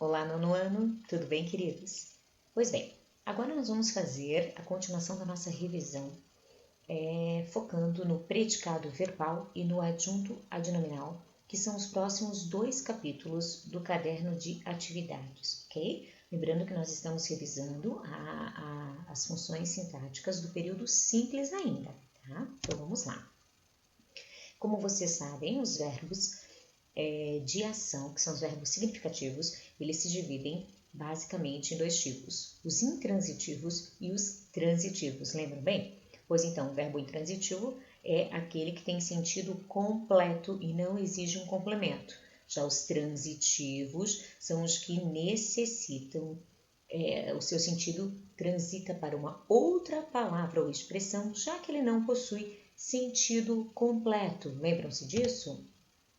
Olá, nono ano, tudo bem, queridos? Pois bem, agora nós vamos fazer a continuação da nossa revisão, focando no predicado verbal e no adjunto adnominal, que são os próximos 2 capítulos do caderno de atividades, ok? Lembrando que nós estamos revisando as funções sintáticas do período simples ainda, tá? Então vamos lá. Como vocês sabem, os verbos de ação, que são os verbos significativos, eles se dividem basicamente em 2 tipos, os intransitivos e os transitivos, lembram bem? Pois então, o verbo intransitivo é aquele que tem sentido completo e não exige um complemento. Já os transitivos são os que necessitam, o seu sentido transita para uma outra palavra ou expressão, já que ele não possui sentido completo. Lembram-se disso?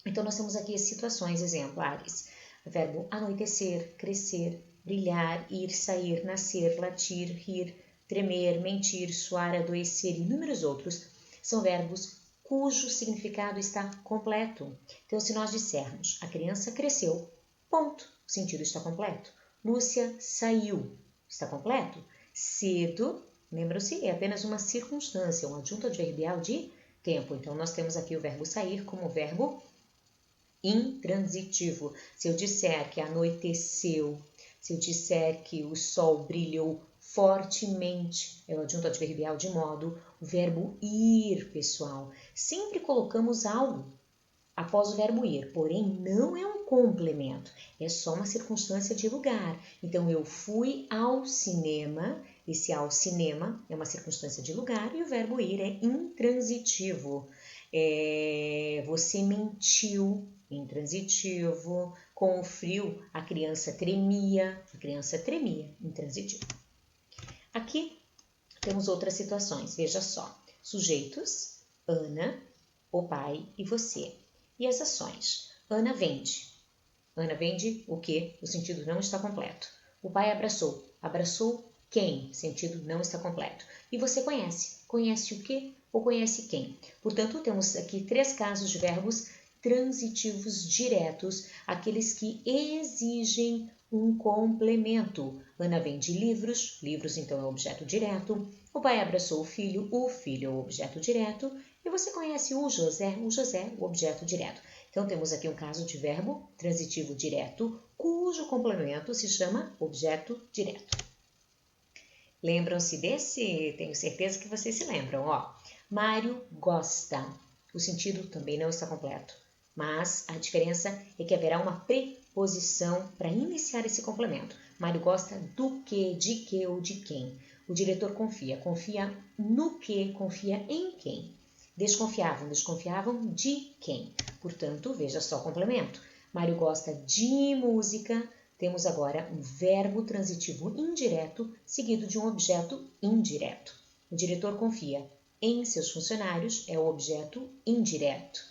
Então, nós temos aqui as situações exemplares. Verbo anoitecer, crescer, brilhar, ir, sair, nascer, latir, rir, tremer, mentir, suar, adoecer e inúmeros outros são verbos cujo significado está completo. Então, se nós dissermos a criança cresceu, ponto, o sentido está completo. Lúcia saiu, está completo. Cedo, lembram-se, é apenas uma circunstância, um adjunto adverbial de tempo. Então, nós temos aqui o verbo sair como verbo intransitivo. Se eu disser que anoiteceu, se eu disser que o sol brilhou fortemente, é o adjunto adverbial de modo, o verbo ir, pessoal. Sempre colocamos algo após o verbo ir, porém não é um complemento, é só uma circunstância de lugar. Então, eu fui ao cinema, esse ao cinema é uma circunstância de lugar e o verbo ir é intransitivo. Você mentiu, intransitivo. Com o frio, a criança tremia, intransitivo. Aqui temos outras situações, veja só. Sujeitos, Ana, o pai e você. E as ações? Ana vende. Ana vende o quê? O sentido não está completo. O pai abraçou. Abraçou quem? O sentido não está completo. E você conhece. Conhece o quê? Ou conhece quem? Portanto, temos aqui 3 casos de verbos transitivos diretos, aqueles que exigem um complemento. Ana vende livros, livros então é o objeto direto. O pai abraçou o filho é o objeto direto. E você conhece o José o objeto direto. Então, temos aqui um caso de verbo transitivo direto, cujo complemento se chama objeto direto. Lembram-se desse? Tenho certeza que vocês se lembram. Mário gosta. O sentido também não está completo, mas a diferença é que haverá uma preposição para iniciar esse complemento. Mário gosta do quê, de que ou de quem. O diretor confia. Confia no que, confia em quem. Desconfiavam de quem? Portanto, veja só o complemento. Mário gosta de música. Temos agora um verbo transitivo indireto seguido de um objeto indireto. O diretor confia em seus funcionários, é o objeto indireto.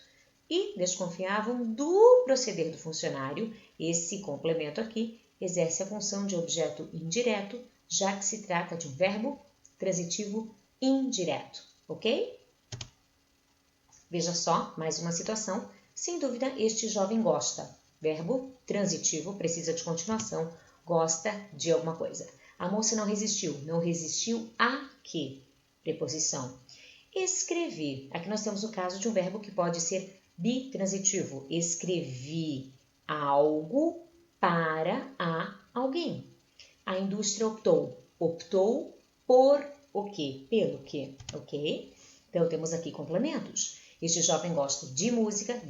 E desconfiavam do proceder do funcionário. Esse complemento aqui exerce a função de objeto indireto, já que se trata de um verbo transitivo indireto, ok? Veja só, mais uma situação. Sem dúvida, este jovem gosta. Verbo transitivo, precisa de continuação, gosta de alguma coisa. A moça não resistiu. Não resistiu a quê? Preposição. Escrevi. Aqui nós temos o caso de um verbo que pode ser bitransitivo. Escrevi algo para alguém. A indústria optou. Optou por o quê? Pelo quê? Ok? Então, temos aqui complementos. Este jovem gosta de música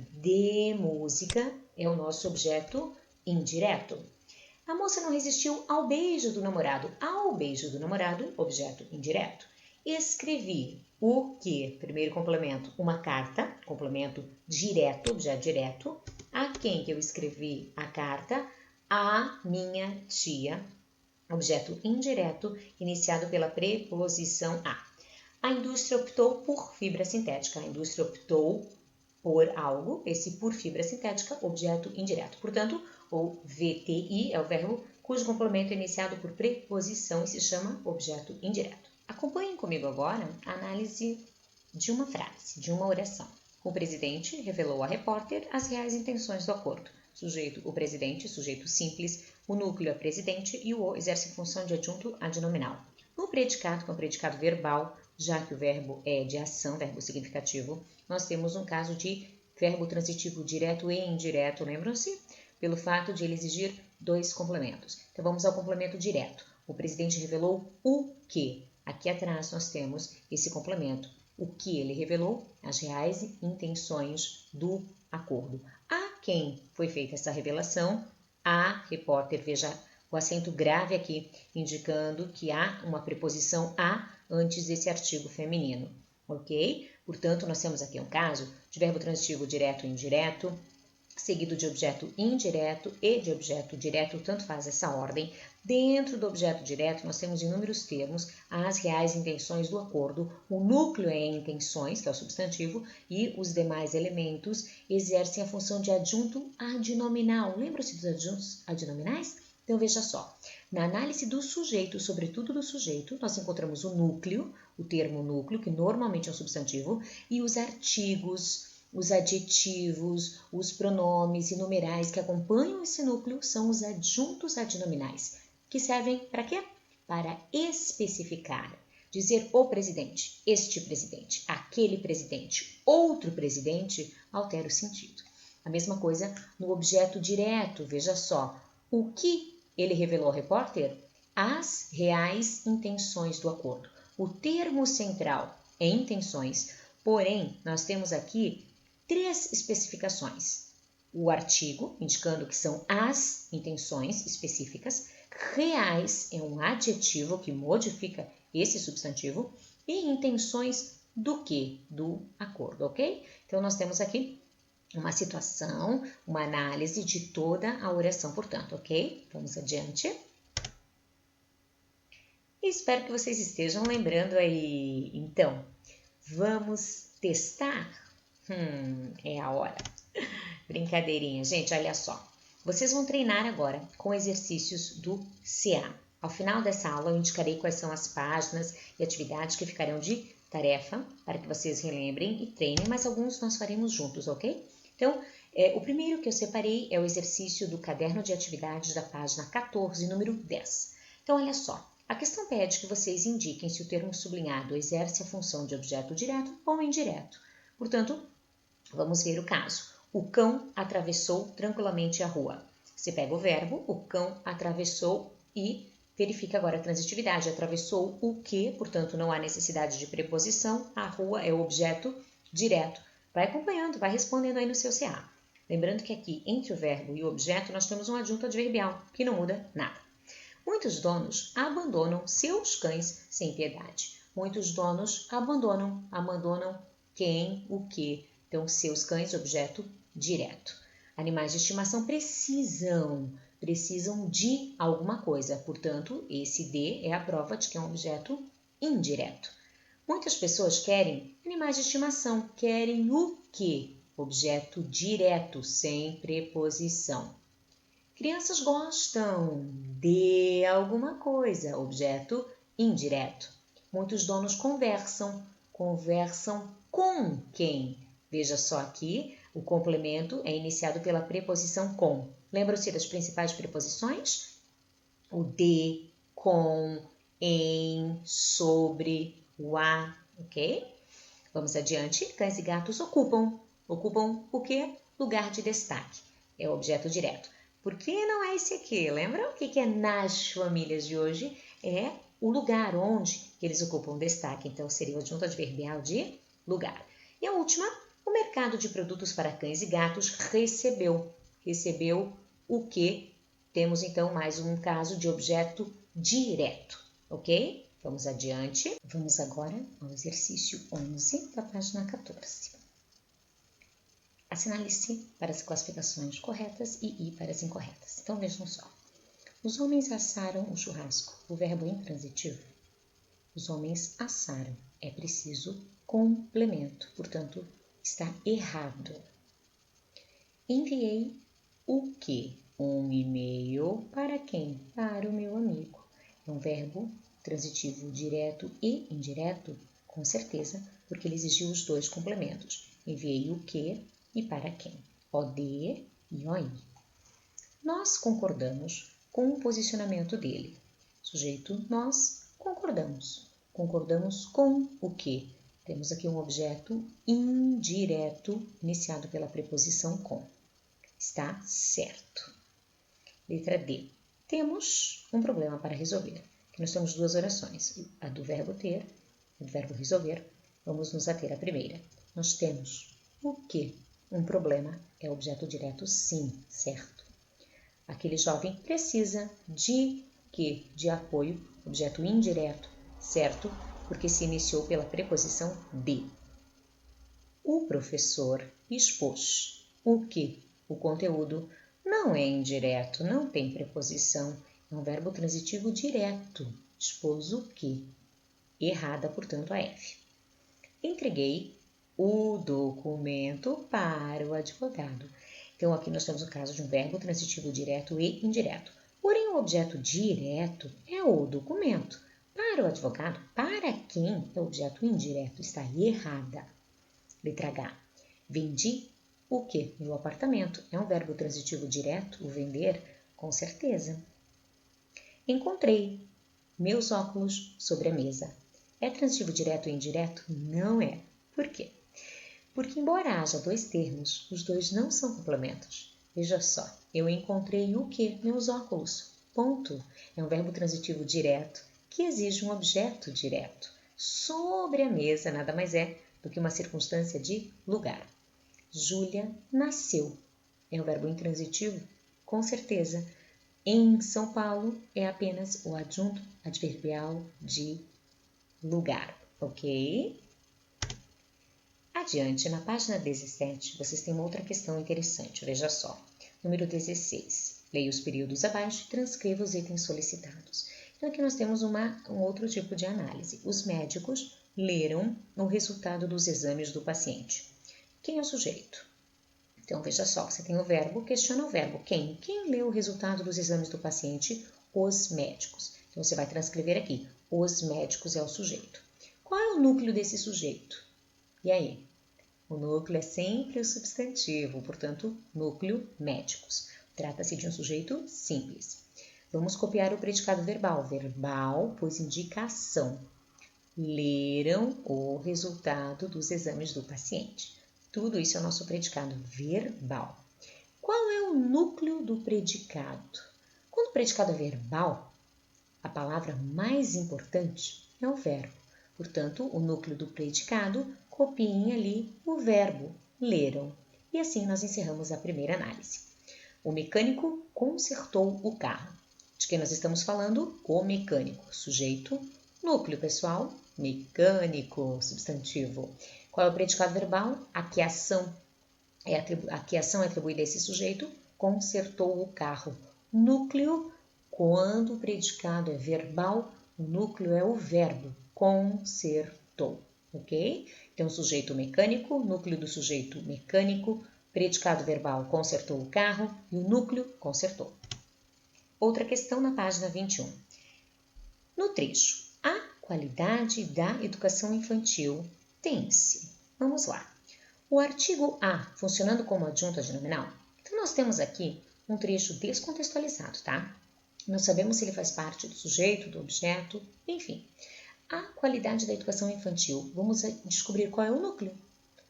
é o nosso objeto indireto. A moça não resistiu ao beijo do namorado. Ao beijo do namorado, objeto indireto. Escrevi o quê? Primeiro complemento, uma carta, complemento direto, objeto direto. A quem que eu escrevi a carta? A minha tia, objeto indireto, iniciado pela preposição a. A indústria optou por fibra sintética. A indústria optou por algo, esse por fibra sintética, objeto indireto. Portanto, o VTI é o verbo cujo complemento é iniciado por preposição e se chama objeto indireto. Acompanhem comigo agora a análise de uma frase, de uma oração. O presidente revelou a repórter as reais intenções do acordo. sujeito o presidente, sujeito simples, o núcleo é presidente e o exerce função de adjunto adnominal. No predicado, que é um predicado verbal, já que o verbo é de ação, verbo significativo, nós temos um caso de verbo transitivo direto e indireto, lembram-se? Pelo fato de ele exigir dois complementos. Então vamos ao complemento direto. O presidente revelou o quê? Aqui atrás nós temos esse complemento. O que ele revelou? As reais intenções do acordo. A quem foi feita essa revelação? A repórter, veja o acento grave aqui, indicando que há uma preposição a antes desse artigo feminino, ok? Portanto, nós temos aqui um caso de verbo transitivo direto e indireto, seguido de objeto indireto e de objeto direto, tanto faz essa ordem. Dentro do objeto direto, nós temos inúmeros termos, as reais intenções do acordo, o núcleo é intenções, que é o substantivo, e os demais elementos exercem a função de adjunto adnominal. Lembra-se dos adjuntos adnominais? Então, veja só, na análise do sujeito, sobretudo do sujeito, nós encontramos o núcleo, o termo núcleo, que normalmente é um substantivo, e os artigos, os adjetivos, os pronomes e numerais que acompanham esse núcleo são os adjuntos adnominais, que servem para quê? Para especificar, dizer o presidente, este presidente, aquele presidente, outro presidente, altera o sentido. A mesma coisa no objeto direto, veja só, o que ele revelou ao repórter? As reais intenções do acordo. O termo central é intenções, porém, nós temos aqui 3 especificações. O artigo, indicando que são as intenções específicas. Reais é um adjetivo que modifica esse substantivo. E intenções do quê? Do acordo, ok? Então, nós temos aqui uma situação, uma análise de toda a oração, portanto, ok? Vamos adiante. Espero que vocês estejam lembrando aí. Então, vamos testar? É a hora. Brincadeirinha, gente, olha só. Vocês vão treinar agora com exercícios do CA. Ao final dessa aula, eu indicarei quais são as páginas e atividades que ficarão de tarefa para que vocês relembrem e treinem, mas alguns nós faremos juntos, ok? Então, o primeiro que eu separei é o exercício do caderno de atividades da página 14, número 10. Então, olha só, a questão pede que vocês indiquem se o termo sublinhado exerce a função de objeto direto ou indireto. Portanto, vamos ver o caso. O cão atravessou tranquilamente a rua. Você pega o verbo, o cão atravessou e verifica agora a transitividade. Atravessou o que, portanto, não há necessidade de preposição. A rua é o objeto direto. Vai acompanhando, vai respondendo aí no seu CA. Lembrando que aqui, entre o verbo e o objeto, nós temos um adjunto adverbial, que não muda nada. Muitos donos abandonam seus cães sem piedade. Muitos donos abandonam quem, o que. Então, seus cães, objeto direto. Animais de estimação precisam de alguma coisa. Portanto, esse de é a prova de que é um objeto indireto. Muitas pessoas querem animais de estimação. Querem o quê? Objeto direto, sem preposição. Crianças gostam de alguma coisa. Objeto indireto. Muitos donos conversam com quem? Veja só aqui, o complemento é iniciado pela preposição com. Lembram-se das principais preposições? O de, com, em, sobre, o a, ok? Vamos adiante. Cães e gatos ocupam. Ocupam o quê? Lugar de destaque. É o objeto direto. Por que não é esse aqui? Lembram? O que é nas famílias de hoje? É o lugar onde eles ocupam destaque. Então, seria o adjunto adverbial de lugar. E a última, o mercado de produtos para cães e gatos recebeu. Recebeu o que? Temos, então, mais um caso de objeto direto, ok? Vamos adiante. Vamos agora ao exercício 11 da página 14. Assinale-se para as classificações corretas e I para as incorretas. Então, vejam só. Os homens assaram o churrasco. O verbo intransitivo. Os homens assaram. É preciso complemento. Portanto, está errado. Enviei o quê? Um e-mail para quem? Para o meu amigo. É um verbo transitivo direto e indireto? Com certeza, porque ele exigiu os dois complementos. Enviei o quê e para quem? OD e OI. Nós concordamos com o posicionamento dele. Sujeito, nós concordamos. Concordamos com o quê? Temos aqui um objeto indireto iniciado pela preposição com. Está certo. Letra D. Temos um problema para resolver. Aqui nós temos duas orações, a do verbo ter e do verbo resolver. Vamos nos ater à primeira. Nós temos o quê? Um problema é objeto direto, sim, certo. Aquele jovem precisa de quê? De apoio, objeto indireto, certo? Porque se iniciou pela preposição de. O professor expôs o quê? O conteúdo não é indireto, não tem preposição, é um verbo transitivo direto. Expôs o quê? Errada, portanto, a F. Entreguei o documento para o advogado. Então, aqui nós temos o caso de um verbo transitivo direto e indireto. Porém, o objeto direto é o documento. Para o advogado, para quem é o objeto indireto? Está errada. Letra H. Vendi o quê? Meu apartamento. É um verbo transitivo direto, o vender? Com certeza. Encontrei meus óculos sobre a mesa. É transitivo direto ou indireto? Não é. Por quê? Porque, embora haja dois termos, os dois não são complementos. Veja só, eu encontrei o quê? Meus óculos. Ponto. É um verbo transitivo direto que exige um objeto direto. Sobre a mesa nada mais é do que uma circunstância de lugar. Júlia nasceu. É um verbo intransitivo? Com certeza. Em São Paulo é apenas o adjunto adverbial de lugar, ok? Adiante, na página 17, vocês têm uma outra questão interessante, veja só. Número 16. Leia os períodos abaixo e transcreva os itens solicitados. Então, aqui nós temos um outro tipo de análise. Os médicos leram o resultado dos exames do paciente. Quem é o sujeito? Então, veja só, você tem o verbo, questiona o verbo. Quem? Quem leu o resultado dos exames do paciente? Os médicos. Então, você vai transcrever aqui. Os médicos é o sujeito. Qual é o núcleo desse sujeito? E aí? O núcleo é sempre o substantivo, portanto, núcleo médicos. Trata-se de um sujeito simples. Vamos copiar o predicado verbal. Verbal, pois indicação. Leram o resultado dos exames do paciente. Tudo isso é o nosso predicado verbal. Qual é o núcleo do predicado? Quando o predicado é verbal, a palavra mais importante é o verbo. Portanto, o núcleo do predicado, copiem ali o verbo, leram. E assim nós encerramos a primeira análise. O mecânico consertou o carro. De que nós estamos falando? O mecânico. Sujeito, núcleo pessoal, mecânico, substantivo. Qual é o predicado verbal? A que ação é atribuída a esse sujeito? Consertou o carro. Núcleo, quando o predicado é verbal, o núcleo é o verbo, consertou, ok? Então, sujeito mecânico, núcleo do sujeito mecânico, predicado verbal consertou o carro e o núcleo consertou. Outra questão na página 21. No trecho, a qualidade da educação infantil tem-se. Vamos lá. O artigo a, funcionando como adjunto adnominal. Então, nós temos aqui um trecho descontextualizado, tá? Não sabemos se ele faz parte do sujeito, do objeto, enfim. A qualidade da educação infantil. Vamos descobrir qual é o núcleo.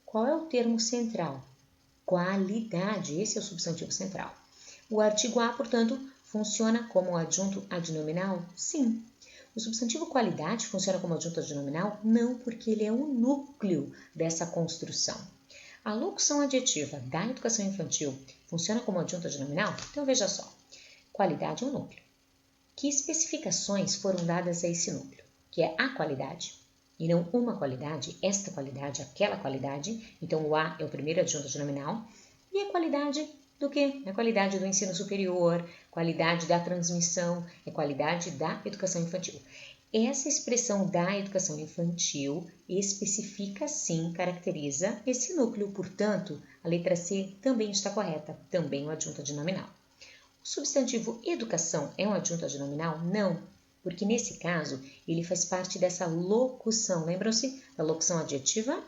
Qual é o termo central? Qualidade, esse é o substantivo central. O artigo a, portanto, funciona como adjunto adnominal? Sim. O substantivo qualidade funciona como adjunto adnominal? Não, porque ele é o núcleo dessa construção. A locução adjetiva da educação infantil funciona como adjunto adnominal? Então, veja só. Qualidade é um núcleo. Que especificações foram dadas a esse núcleo? Que é a qualidade, e não uma qualidade, esta qualidade, aquela qualidade. Então, o a é o primeiro adjunto adnominal. E a qualidade do quê? É a qualidade do ensino superior, qualidade da transmissão, é qualidade da educação infantil. Essa expressão da educação infantil especifica, sim, caracteriza esse núcleo. Portanto, a letra C também está correta, também o adjunto adnominal. O substantivo educação é um adjunto adnominal? Não, porque nesse caso ele faz parte dessa locução. Lembram-se da locução adjetiva?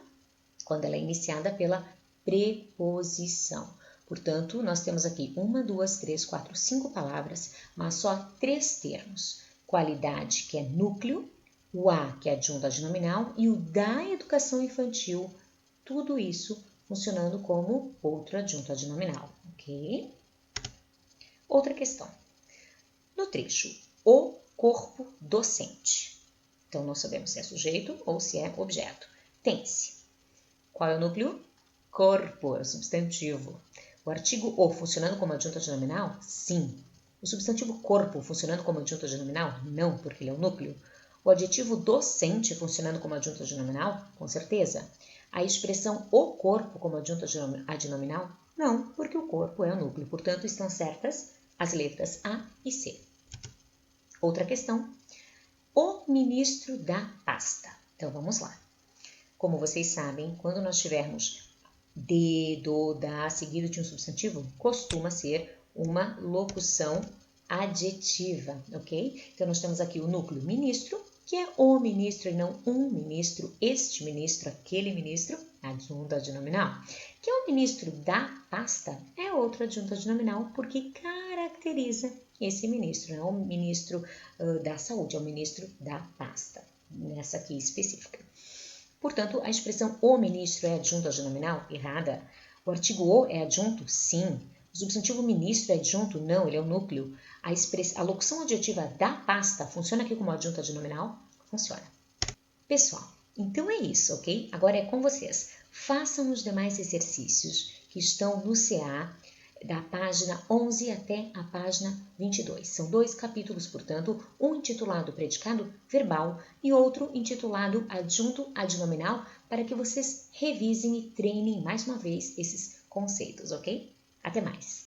Quando ela é iniciada pela preposição. Portanto, nós temos aqui 1, 2, 3, 4, 5 palavras, mas só 3 termos. Qualidade, que é núcleo, o A, que é adjunto adnominal, e o da educação infantil, tudo isso funcionando como outro adjunto adnominal, ok? Outra questão. No trecho, o corpo docente. Então, não sabemos se é sujeito ou se é objeto. Tem-se. Qual é o núcleo? Corpo, é o substantivo. O artigo o funcionando como adjunto adnominal? Sim. O substantivo corpo funcionando como adjunto adnominal? Não, porque ele é o núcleo. O adjetivo docente funcionando como adjunto adnominal? Com certeza. A expressão o corpo como adjunto adnominal? Não, porque o corpo é o núcleo. Portanto, estão certas as letras A e C. Outra questão. O ministro da pasta. Então, vamos lá. Como vocês sabem, quando nós tivermos de, do, da seguido de um substantivo, costuma ser uma locução adjetiva, ok? Então, nós temos aqui o núcleo ministro, que é o ministro e não um ministro, este ministro, aquele ministro, adjunto adnominal. Que é o ministro da pasta, é outro adjunto adnominal, porque caracteriza esse ministro, não é o ministro da saúde, é o ministro da pasta, nessa aqui específica. Portanto, a expressão o ministro é adjunto adnominal? Errada. O artigo o é adjunto? Sim. O substantivo ministro é adjunto? Não, ele é o núcleo. A locução adjetiva da pasta funciona aqui como adjunto adnominal? Funciona. Pessoal, então é isso, ok? Agora é com vocês. Façam os demais exercícios que estão no CA, da página 11 até a página 22. São 2 capítulos, portanto, um intitulado predicado verbal e outro intitulado adjunto adnominal, para que vocês revisem e treinem mais uma vez esses conceitos, ok? Até mais!